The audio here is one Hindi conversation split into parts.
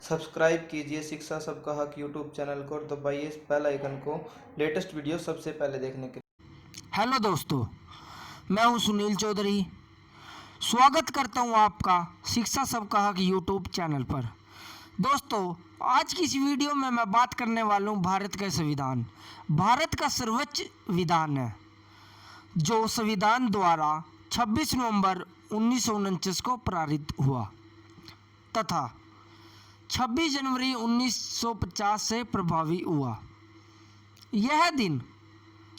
सब्सक्राइब कीजिए शिक्षा सबका हक यूट्यूब चैनल को और दबाइए इस बेल आइकन को लेटेस्ट वीडियो सबसे पहले देखने के लिए। हेलो दोस्तों, मैं हूं सुनील चौधरी। स्वागत करता हूं आपका शिक्षा सबका हक यूट्यूब चैनल पर। दोस्तों, आज की इस वीडियो में मैं बात करने वाला हूं भारत का संविधान। भारत का सर्वोच्च विधान है जो संविधान द्वारा 26 नवंबर 1949 को पारित हुआ तथा 26 जनवरी 1950 से प्रभावी हुआ। यह दिन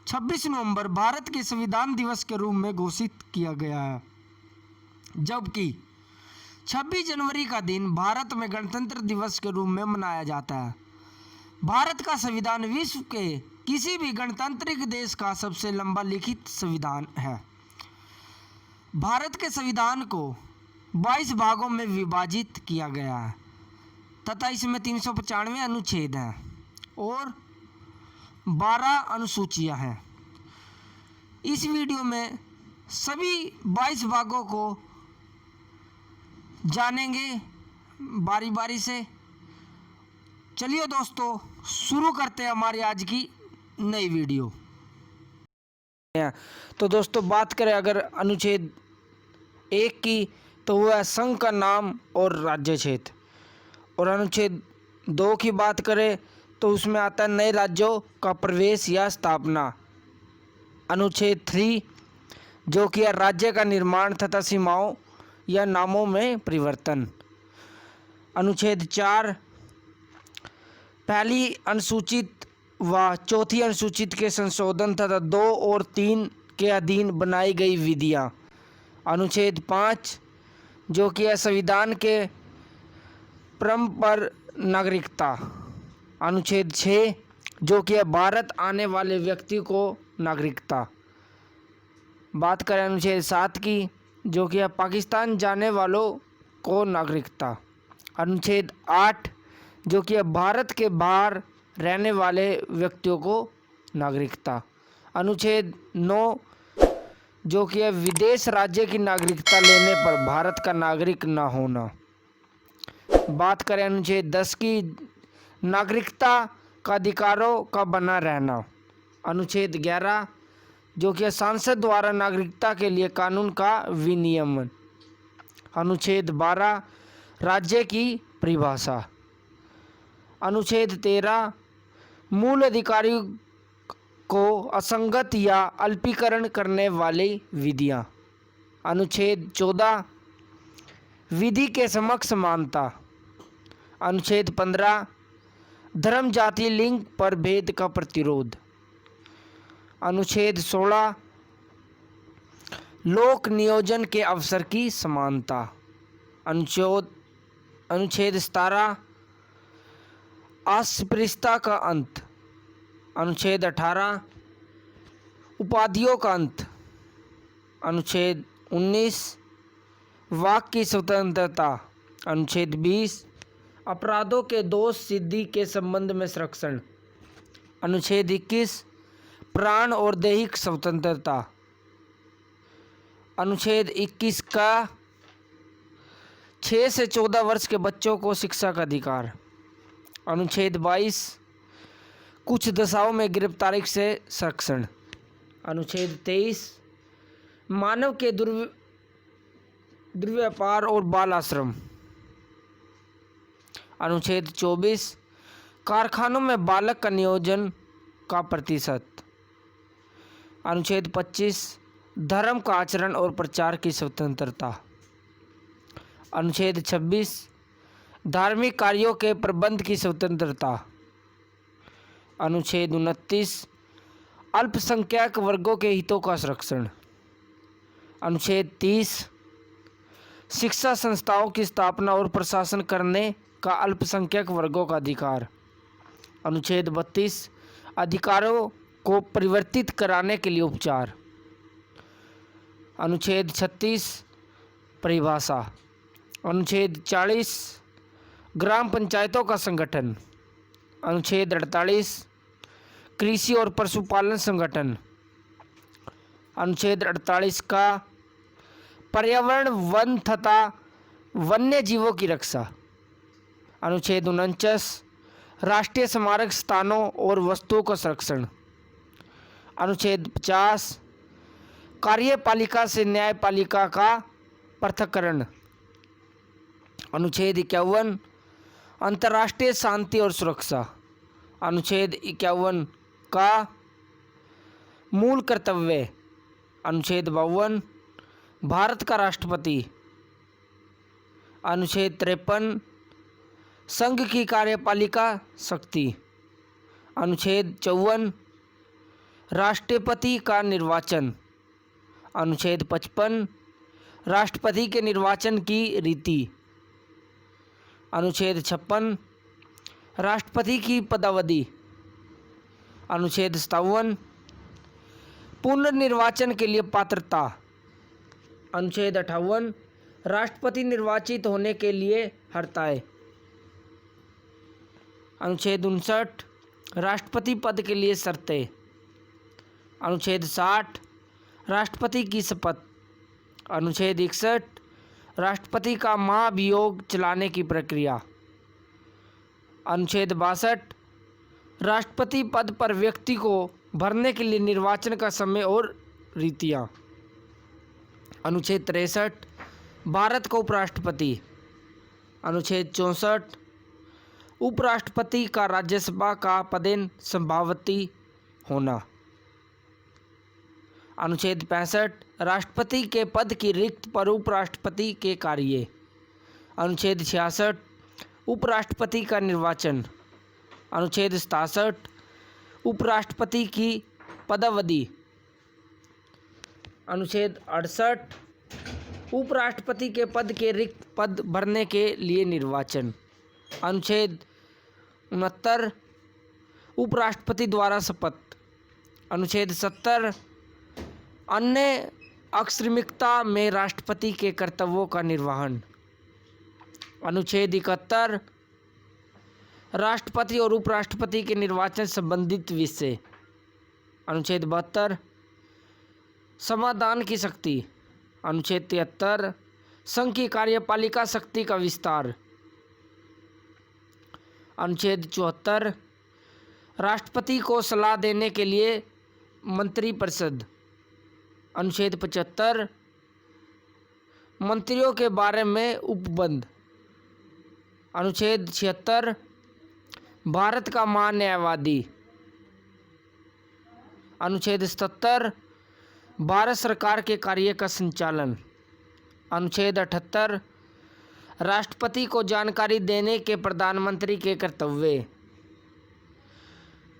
26 नवंबर भारत के संविधान दिवस के रूप में घोषित किया गया है, जबकि 26 जनवरी का दिन भारत में गणतंत्र दिवस के रूप में मनाया जाता है। भारत का संविधान विश्व के किसी भी गणतांत्रिक देश का सबसे लंबा लिखित संविधान है। भारत के संविधान को 22 भागों में विभाजित किया गया है तथा इसमें 395 अनुच्छेद हैं और 12 अनुसूचियां हैं। इस वीडियो में सभी 22 भागों को जानेंगे बारी बारी से। चलिए दोस्तों, शुरू करते हैं हमारी आज की नई वीडियो। तो दोस्तों, बात करें अगर अनुच्छेद 1 की, तो वह है संघ का नाम और राज्य क्षेत्र। और अनुच्छेद 2 की बात करें तो उसमें आता है नए राज्यों का प्रवेश या स्थापना। अनुच्छेद 3 जो कि है राज्य का निर्माण तथा सीमाओं या नामों में परिवर्तन। अनुच्छेद 4 पहली अनुसूचित व चौथी अनुसूचित के संशोधन तथा 2 और 3 के अधीन बनाई गई विधियाँ। अनुच्छेद 5 जो कि है संविधान के क्रम पर नागरिकता। अनुच्छेद 6 जो कि है भारत आने वाले व्यक्ति को नागरिकता। बात करें अनुच्छेद 7 की, जो कि है पाकिस्तान जाने वालों को नागरिकता। अनुच्छेद 8 जो कि है भारत के बाहर रहने वाले व्यक्तियों को नागरिकता। अनुच्छेद 9 जो कि है विदेश राज्य की नागरिकता लेने पर भारत का नागरिक न होना। बात करें अनुच्छेद 10 की, नागरिकता का अधिकारों का बना रहना। अनुच्छेद 11 जो कि सांसद द्वारा नागरिकता के लिए कानून का विनियमन। अनुच्छेद 12 राज्य की परिभाषा। अनुच्छेद 13 मूल अधिकारियों को असंगत या अल्पीकरण करने वाली विधियाँ। अनुच्छेद 14 विधि के समक्ष समानता। अनुच्छेद 15 धर्म जाति लिंग पर भेद का प्रतिरोध। अनुच्छेद 16 लोक नियोजन के अवसर की समानता। अनुच्छेद 17 अस्पृश्यता का अंत। अनुच्छेद 18 उपाधियों का अंत। अनुच्छेद 19 वाक की स्वतंत्रता। अनुच्छेद 20 अपराधों के दोष सिद्धि के संबंध में संरक्षण। अनुच्छेद 21 प्राण और दैहिक स्वतंत्रता। अनुच्छेद 21 का 6 से 14 वर्ष के बच्चों को शिक्षा का अधिकार। अनुच्छेद 22 कुछ दशाओं में गिरफ्तारी से संरक्षण। अनुच्छेद 23 मानव के दुर्व्यापार और बाल आश्रम। अनुच्छेद 24 कारखानों में बालक का नियोजन का प्रतिशत। अनुच्छेद 25 धर्म का आचरण और प्रचार की स्वतंत्रता। अनुच्छेद 26 धार्मिक कार्यों के प्रबंध की स्वतंत्रता। अनुच्छेद 29 अल्पसंख्यक वर्गों के हितों का संरक्षण। अनुच्छेद 30 शिक्षा संस्थाओं की स्थापना और प्रशासन करने का अल्पसंख्यक वर्गों का अधिकार। अनुच्छेद 32 अधिकारों को परिवर्तित कराने के लिए उपचार। अनुच्छेद 36 परिभाषा। अनुच्छेद 40 ग्राम पंचायतों का संगठन। अनुच्छेद 48 कृषि और पशुपालन संगठन। अनुच्छेद 48 का पर्यावरण वन तथा वन्य जीवों की रक्षा। अनुच्छेद 49 राष्ट्रीय स्मारक स्थानों और वस्तुओं का संरक्षण। अनुच्छेद 50 कार्यपालिका से न्यायपालिका का पृथक्करण। अनुच्छेद 51 अंतर्राष्ट्रीय शांति और सुरक्षा। अनुच्छेद 51 का मूल कर्तव्य। अनुच्छेद 52 भारत का राष्ट्रपति। अनुच्छेद 53 संघ की कार्यपालिका शक्ति। अनुच्छेद 54 राष्ट्रपति का निर्वाचन। अनुच्छेद 55 राष्ट्रपति के निर्वाचन की रीति। अनुच्छेद 56 राष्ट्रपति की पदावधि। अनुच्छेद 57 पुनर्निर्वाचन के लिए पात्रता। अनुच्छेद 58 राष्ट्रपति निर्वाचित होने के लिए हर्ताएं। अनुच्छेद 59 राष्ट्रपति पद के लिए शर्तें। अनुच्छेद 60 राष्ट्रपति की शपथ। अनुच्छेद 61 राष्ट्रपति का महाभियोग चलाने की प्रक्रिया। अनुच्छेद 62 राष्ट्रपति पद पर व्यक्ति को भरने के लिए निर्वाचन का समय और रीतियाँ। अनुच्छेद 63 भारत का उपराष्ट्रपति। अनुच्छेद 64 उपराष्ट्रपति का राज्यसभा का पदेन संभावती होना। अनुच्छेद 65 राष्ट्रपति के पद की रिक्त पर उपराष्ट्रपति के कार्य। अनुच्छेद 66 उपराष्ट्रपति का निर्वाचन। अनुच्छेद 67 उपराष्ट्रपति की पदावधि। अनुच्छेद 68 उपराष्ट्रपति के पद के रिक्त पद भरने के लिए निर्वाचन। अनुच्छेद 69 उपराष्ट्रपति द्वारा शपथ। अनुच्छेद 70 अन्य अक्षरिमता में राष्ट्रपति के कर्तव्यों का निर्वहन। अनुच्छेद 71 राष्ट्रपति और उपराष्ट्रपति के निर्वाचन संबंधित विषय। अनुच्छेद 72 समाधान की शक्ति। अनुच्छेद 73 संघ की कार्यपालिका शक्ति का विस्तार। अनुच्छेद 74 राष्ट्रपति को सलाह देने के लिए मंत्रिपरिषद। अनुच्छेद 75 मंत्रियों के बारे में उपबंध। अनुच्छेद 76 भारत का महान्यायवादी। अनुच्छेद 77 भारत सरकार के कार्य का संचालन। अनुच्छेद 78 राष्ट्रपति को जानकारी देने के प्रधानमंत्री के कर्तव्य।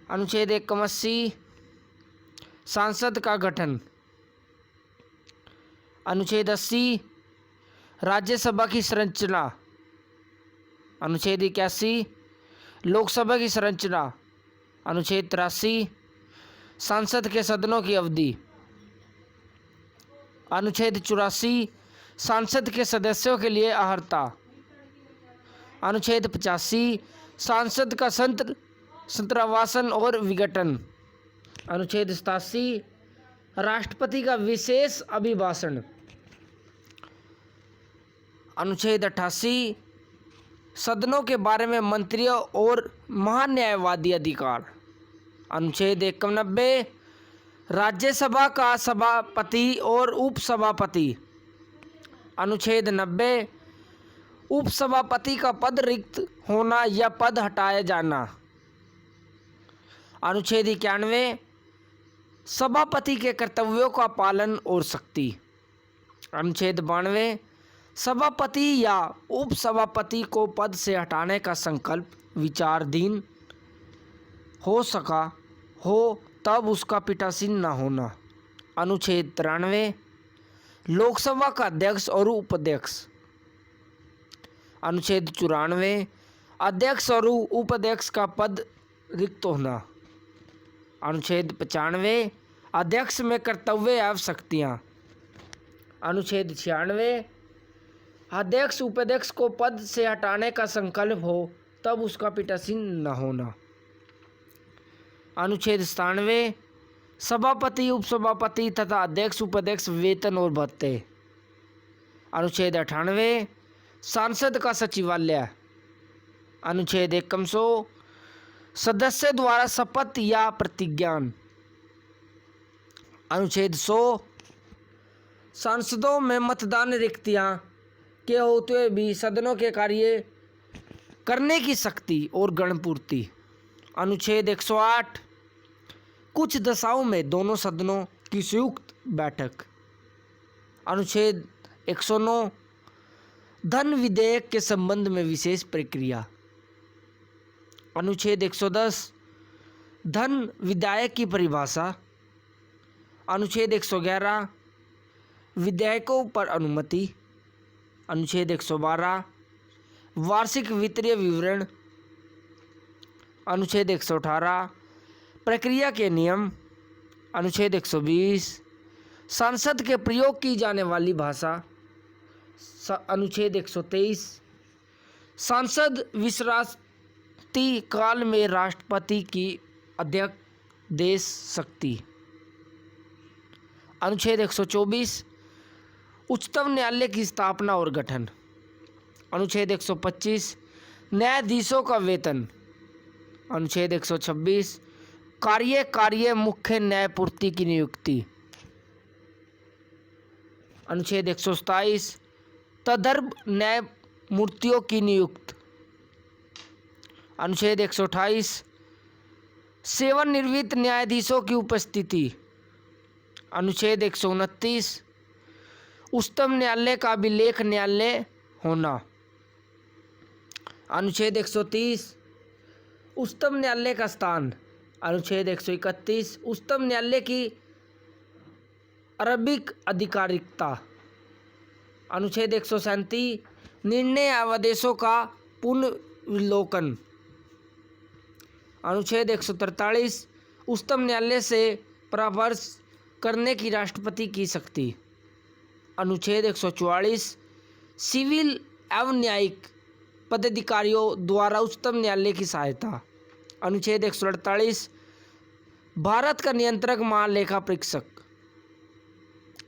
अनुच्छेद 81 संसद का गठन। अनुच्छेद 80 राज्यसभा की संरचना। अनुच्छेद 81 लोकसभा की संरचना। अनुच्छेद 83 संसद के सदनों की अवधि। अनुच्छेद 84 संसद के सदस्यों के लिए अर्हता। अनुच्छेद 85 संसद का संत्रावासन और विघटन। अनुच्छेद 87 राष्ट्रपति का विशेष अभिभाषण। अनुच्छेद 88 सदनों के बारे में मंत्रियों और महान्यायवादी अधिकार। अनुच्छेद 91 राज्यसभा का सभापति और उपसभापति। अनुच्छेद 90 उपसभापति का पद रिक्त होना या पद हटाया जाना। अनुच्छेद 91 सभापति के कर्तव्यों का पालन और शक्ति। अनुच्छेद 92 सभापति या उपसभापति को पद से हटाने का संकल्प विचाराधीन हो सका हो तब उसका पीठासीन न होना। अनुच्छेद 93 लोकसभा का अध्यक्ष और उपाध्यक्ष। अनुच्छेद 94 अध्यक्ष और उपाध्यक्ष का पद रिक्त होना। अनुच्छेद 95 अध्यक्ष में कर्तव्य एवं शक्तियाँ। अनुच्छेद 96 अध्यक्ष उपाध्यक्ष को पद से हटाने का संकल्प हो तब उसका पीठासीन न होना। अनुच्छेद 97 सभापति उपसभापति तथा अध्यक्ष उपाध्यक्ष वेतन और भत्ते। अनुच्छेद 98 सांसद का सचिवालय। अनुच्छेद 100 सदस्य द्वारा शपथ या प्रतिज्ञान। अनुच्छेद 100 सांसदों में मतदान रिक्तियां के होते हुए भी सदनों के कार्य करने की शक्ति और गणपूर्ति। अनुच्छेद 108 कुछ दशाओं में दोनों सदनों की संयुक्त बैठक। अनुच्छेद 109 धन विधेयक के संबंध में विशेष प्रक्रिया। अनुच्छेद 110 धन विधेयक की परिभाषा। अनुच्छेद 111 विधेयकों पर अनुमति। अनुच्छेद 112 वार्षिक वित्तीय विवरण। अनुच्छेद 118 प्रक्रिया के नियम। अनुच्छेद 120 संसद के प्रयोग की जाने वाली भाषा। अनुच्छेद 123 सांसद विश्रांति काल में राष्ट्रपति की अध्यक्ष शक्ति। अनुच्छेद 124 उच्चतम न्यायालय की स्थापना और गठन। अनुच्छेद 125 न्यायाधीशों का वेतन। अनुच्छेद 126 कार्य मुख्य न्यायपूर्ति की नियुक्ति। अनुच्छेद 127 तदर्भ न्यायमूर्तियों की नियुक्ति। अनुच्छेद 128 सेवानिवृत्त न्यायाधीशों की उपस्थिति। अनुच्छेद 129 उच्चतम न्यायालय का अभिलेख न्यायालय होना। अनुच्छेद 130 उच्चतम न्यायालय का स्थान। अनुच्छेद 131 उच्चतम न्यायालय की आरंभिक आधिकारिकता। अनुच्छेद 137 निर्णय आदेशों का पुनर्विलोकन। अनुच्छेद 143 उच्चतम न्यायालय से परामर्श करने की राष्ट्रपति की शक्ति। अनुच्छेद 144 सिविल एवं न्यायिक पदाधिकारियों द्वारा उच्चतम न्यायालय की सहायता। अनुच्छेद 148 भारत का नियंत्रक महालेखा परीक्षक।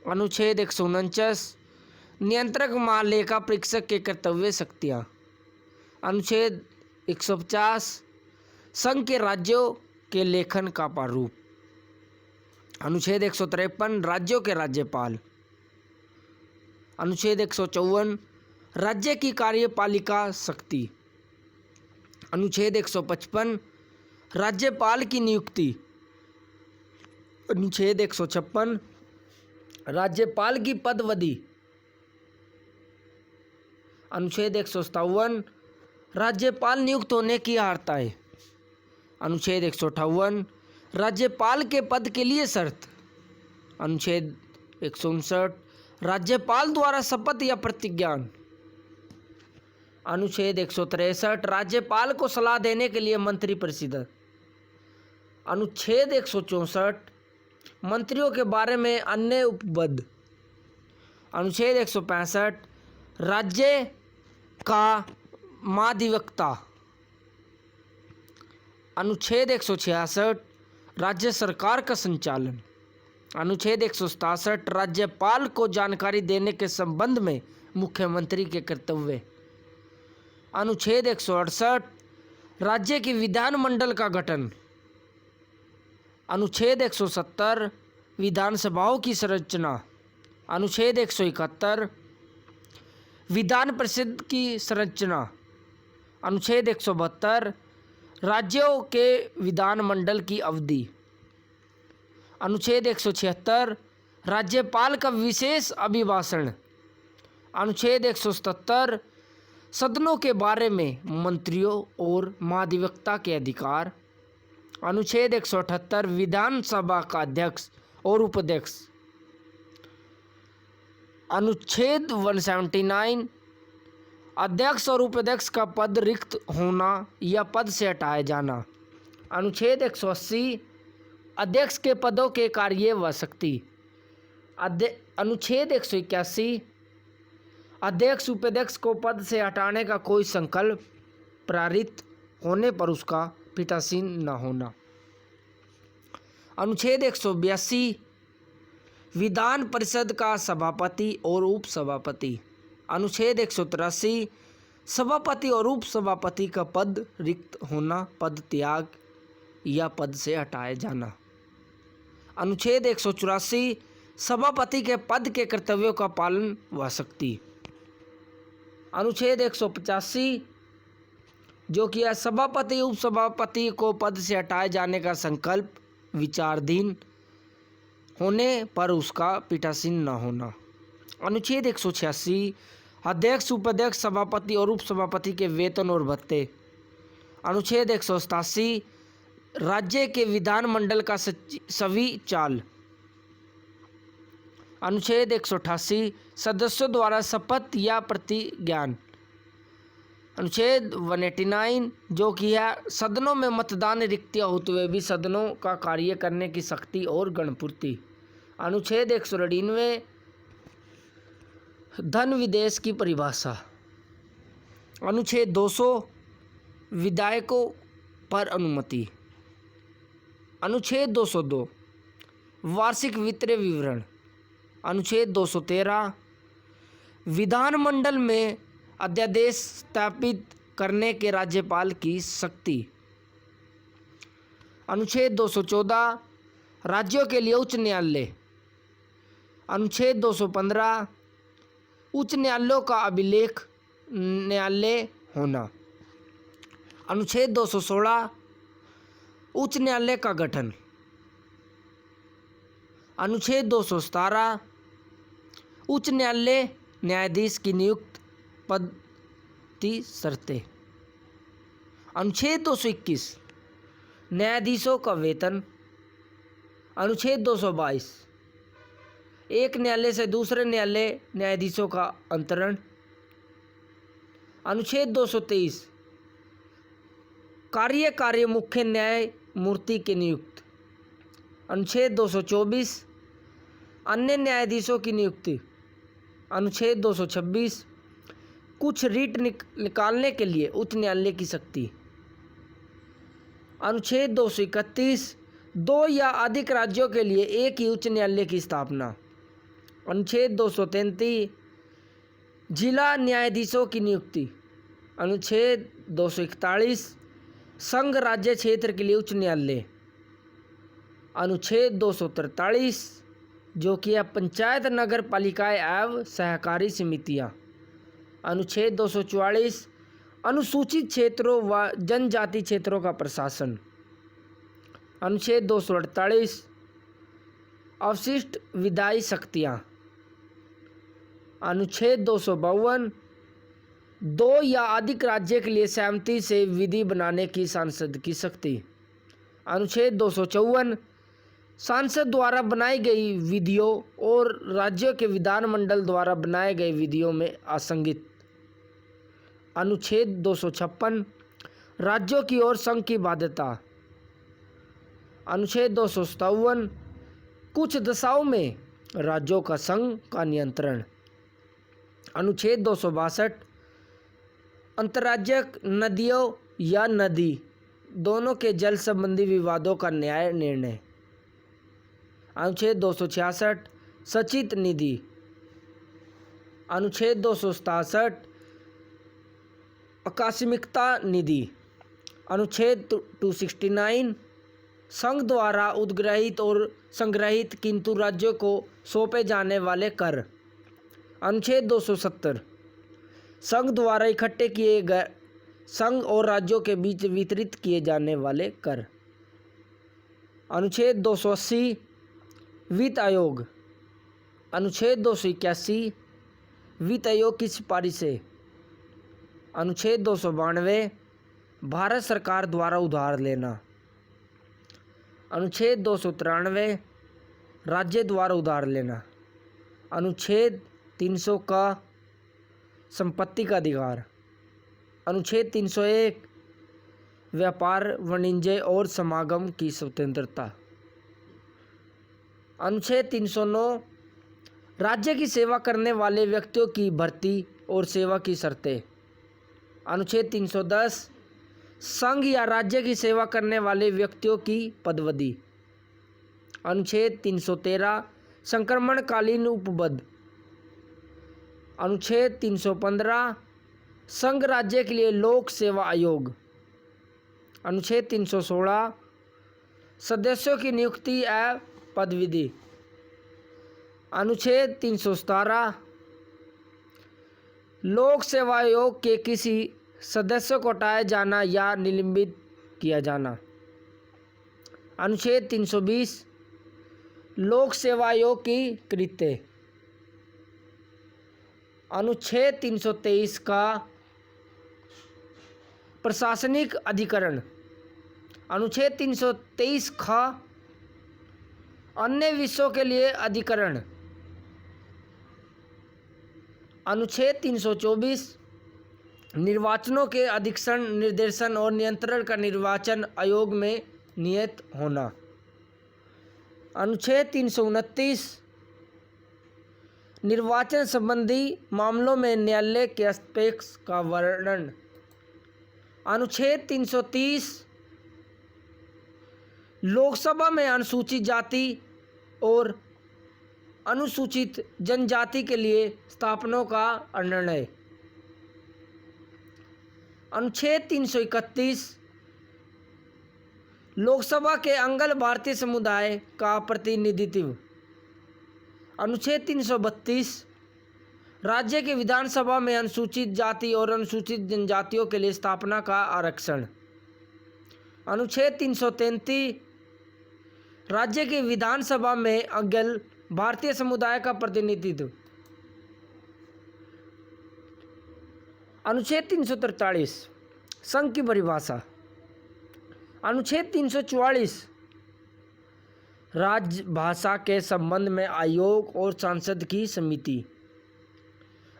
अनुच्छेद 149 नियंत्रक महालेखा परीक्षक के कर्तव्य शक्तियाँ। अनुच्छेद 150 संघ के राज्यों के लेखन का प्रारूप। अनुच्छेद 153 राज्यों के राज्यपाल। अनुच्छेद 154 राज्य की कार्यपालिका शक्ति। अनुच्छेद 155 राज्यपाल की नियुक्ति। अनुच्छेद 156 राज्यपाल की पदवधि। अनुच्छेद 157 राज्यपाल नियुक्त होने की अर्हताएं। अनुच्छेद 158 राज्यपाल के पद के लिए शर्त। अनुच्छेद 159 राज्यपाल द्वारा शपथ या प्रतिज्ञान। अनुच्छेद 163 राज्यपाल को सलाह देने के लिए मंत्रिपरिषद। अनुच्छेद 164 मंत्रियों के बारे में अन्य उपबद्ध। अनुच्छेद 165 राज्य का महाधिवक्ता। अनुच्छेद 166 राज्य सरकार का संचालन। अनुच्छेद 167 राज्यपाल को जानकारी देने के संबंध में मुख्यमंत्री के कर्तव्य। अनुच्छेद 168 राज्य की विधानमंडल का गठन। अनुच्छेद 170 विधानसभाओं की संरचना। अनुच्छेद 171 विधान परिषद की संरचना। अनुच्छेद 172 राज्यों के विधानमंडल की अवधि। अनुच्छेद 176 राज्यपाल का विशेष अभिभाषण। अनुच्छेद 177 सदनों के बारे में मंत्रियों और महाधिवक्ता के अधिकार। अनुच्छेद 178 विधानसभा का अध्यक्ष और उपाध्यक्ष। अनुच्छेद 179 अध्यक्ष और उपाध्यक्ष का पद रिक्त होना या पद से हटाया जाना। अनुच्छेद 180 अध्यक्ष के पदों के कार्य व शक्ति। अनुच्छेद 181 अध्यक्ष उपाध्यक्ष को पद से हटाने का कोई संकल्प पारित होने पर उसका पीठासीन न होना। अनुच्छेद 182 विधान परिषद का सभापति और उपसभापति। अनुच्छेद 183 सभापति और उपसभापति का पद रिक्त होना, पद त्याग या पद से हटाए जाना। अनुच्छेद 184 सभापति के पद के कर्तव्यों का पालन व शक्ति। अनुच्छेद 185 जो कि है सभापति उपसभापति को पद से हटाए जाने का संकल्प विचाराधीन होने पर उसका पीठासीन न होना। अनुच्छेद 186 अध्यक्ष, उपाध्यक्ष, सभापति और उपसभापति के वेतन और भत्ते। अनुच्छेद 187 राज्य के विधानमंडल का सभी चाल। अनुच्छेद 188 सदस्यों द्वारा शपथ या प्रतिज्ञान। अनुच्छेद 189 जो कि है सदनों में मतदान रिक्तियां होते हुए भी सदनों का कार्य करने की शक्ति और गणपूर्ति। अनुच्छेद 199 धन विदेश की परिभाषा। अनुच्छेद 200 विधायकों पर अनुमति। अनुच्छेद 202 वार्षिक वित्तीय विवरण। अनुच्छेद 213 विधानमंडल में अध्यादेश स्थापित करने के राज्यपाल की शक्ति। अनुच्छेद 214 राज्यों के लिए उच्च न्यायालय। अनुच्छेद 215 उच्च न्यायालयों का अभिलेख न्यायालय होना। अनुच्छेद 216 उच्च न्यायालय का गठन। अनुच्छेद 217 उच्च न्यायालय न्यायाधीश की नियुक्त पद शर्तें। अनुच्छेद 221 न्यायाधीशों का वेतन। अनुच्छेद 222 एक न्यायालय से दूसरे न्यायालय न्यायाधीशों का अंतरण। अनुच्छेद 223 कार्यकारी मुख्य न्यायमूर्ति के नियुक्त। अनुच्छेद 224 अन्य न्यायाधीशों की नियुक्ति। अनुच्छेद 226 कुछ रीट निकालने के लिए उच्च न्यायालय की शक्ति। अनुच्छेद 231 दो या अधिक राज्यों के लिए एक ही उच्च न्यायालय की स्थापना। अनुच्छेद 233 जिला न्यायाधीशों की नियुक्ति। अनुच्छेद 241 संघ राज्य क्षेत्र के लिए उच्च न्यायालय। अनुच्छेद 243 जो कि है पंचायत नगर पालिकाएं एवं सहकारी समितियां। अनुच्छेद 244 अनुसूचित क्षेत्रों व जनजाति क्षेत्रों का प्रशासन। अनुच्छेद 248 अवशिष्ट विधायी शक्तियाँ। अनुच्छेद 252 दो या अधिक राज्य के लिए सहमति से विधि बनाने की सांसद की शक्ति। अनुच्छेद 254 सांसद द्वारा बनाई गई विधियों और राज्यों के विधानमंडल द्वारा बनाए गए विधियों में असंगति। अनुच्छेद 256 राज्यों की ओर संघ की बाध्यता। अनुच्छेद 257 कुछ दशाओं में राज्यों का संघ का नियंत्रण। अनुच्छेद 262 अंतर्राज्यिक नदियों या नदी दोनों के जल संबंधी विवादों का न्याय निर्णय। अनुच्छेद 266 सचित निधि। अनुच्छेद 267 आकस्मिकता निधि। अनुच्छेद 269 संघ द्वारा उद्ग्रहित और संग्रहित किंतु राज्यों को सौंपे जाने वाले कर। अनुच्छेद 270 संघ द्वारा इकट्ठे किए गए संघ और राज्यों के बीच वितरित किए जाने वाले कर। अनुच्छेद 280 वित्त आयोग। अनुच्छेद 281 वित्त आयोग की सिफारिशें। अनुच्छेद 292 भारत सरकार द्वारा उधार लेना। अनुच्छेद 293 राज्य द्वारा उधार लेना। अनुच्छेद 300 का संपत्ति का अधिकार। अनुच्छेद 301 व्यापार वाणिज्य और समागम की स्वतंत्रता। अनुच्छेद 309 राज्य की सेवा करने वाले व्यक्तियों की भर्ती और सेवा की शर्तें। अनुच्छेद 310 संघ या राज्य की सेवा करने वाले व्यक्तियों की पदवी। अनुच्छेद 313 संक्रमणकालीन उपबद। अनुच्छेद 315 संघ राज्य के लिए लोक सेवा आयोग। अनुच्छेद 316 सदस्यों की नियुक्ति एवं पदविधि। अनुच्छेद 317 लोक सेवा आयोग के किसी सदस्य को हटाया जाना या निलंबित किया जाना। अनुच्छेद 320 लोक सेवा आयोग की कृत्य। अनुच्छेद 323 का प्रशासनिक अधिकरण। अनुच्छेद 323 का अन्य विषयों के लिए अधिकरण। अनुच्छेद 324 निर्वाचनों के अधीक्षण निर्देशन और नियंत्रण का निर्वाचन आयोग में नियत होना। अनुच्छेद 329 निर्वाचन संबंधी मामलों में न्यायालय के हस्तक्षेप का वर्णन। अनुच्छेद 330 लोकसभा में अनुसूचित जाति और अनुसूचित जनजाति के लिए स्थापनों का निर्णय। अनुच्छेद 331 लोकसभा के अंगल भारतीय समुदाय का प्रतिनिधित्व। अनुच्छेद 332 राज्य की विधानसभा में अनुसूचित जाति और अनुसूचित जनजातियों के लिए स्थापना का आरक्षण। अनुच्छेद 333 राज्य की विधानसभा में अंगल भारतीय समुदाय का प्रतिनिधित्व। अनुच्छेद 343 संघ की परिभाषा। अनुच्छेद 344 राजभाषा के संबंध में आयोग और सांसद की समिति।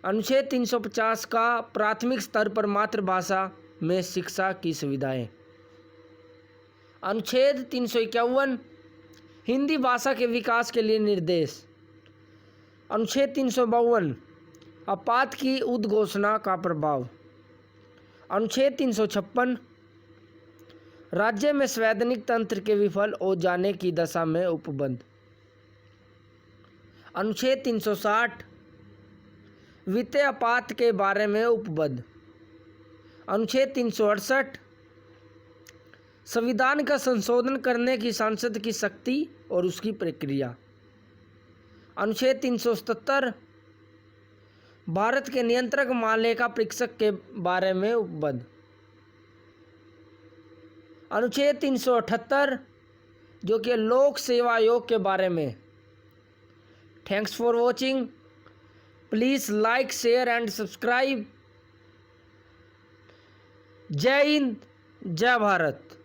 अनुच्छेद 350 का प्राथमिक स्तर पर मातृभाषा में शिक्षा की सुविधाएं। अनुच्छेद 351 हिंदी भाषा के विकास के लिए निर्देश। अनुच्छेद 352 आपात की उद्घोषणा का प्रभाव। अनुच्छेद 356 राज्य में संवैधानिक तंत्र के विफल हो जाने की दशा में उपबंध। अनुच्छेद 360 वित्तीय आपात के बारे में उपबंध। अनुच्छेद 368 संविधान का संशोधन करने की सांसद की शक्ति और उसकी प्रक्रिया। अनुच्छेद 377 भारत के नियंत्रक महालेखा परीक्षक के बारे में उपबंध। अनुच्छेद 378 जो कि लोक सेवा आयोग के बारे में। Thanks for watching. Please like share and subscribe. जय हिंद जय भारत।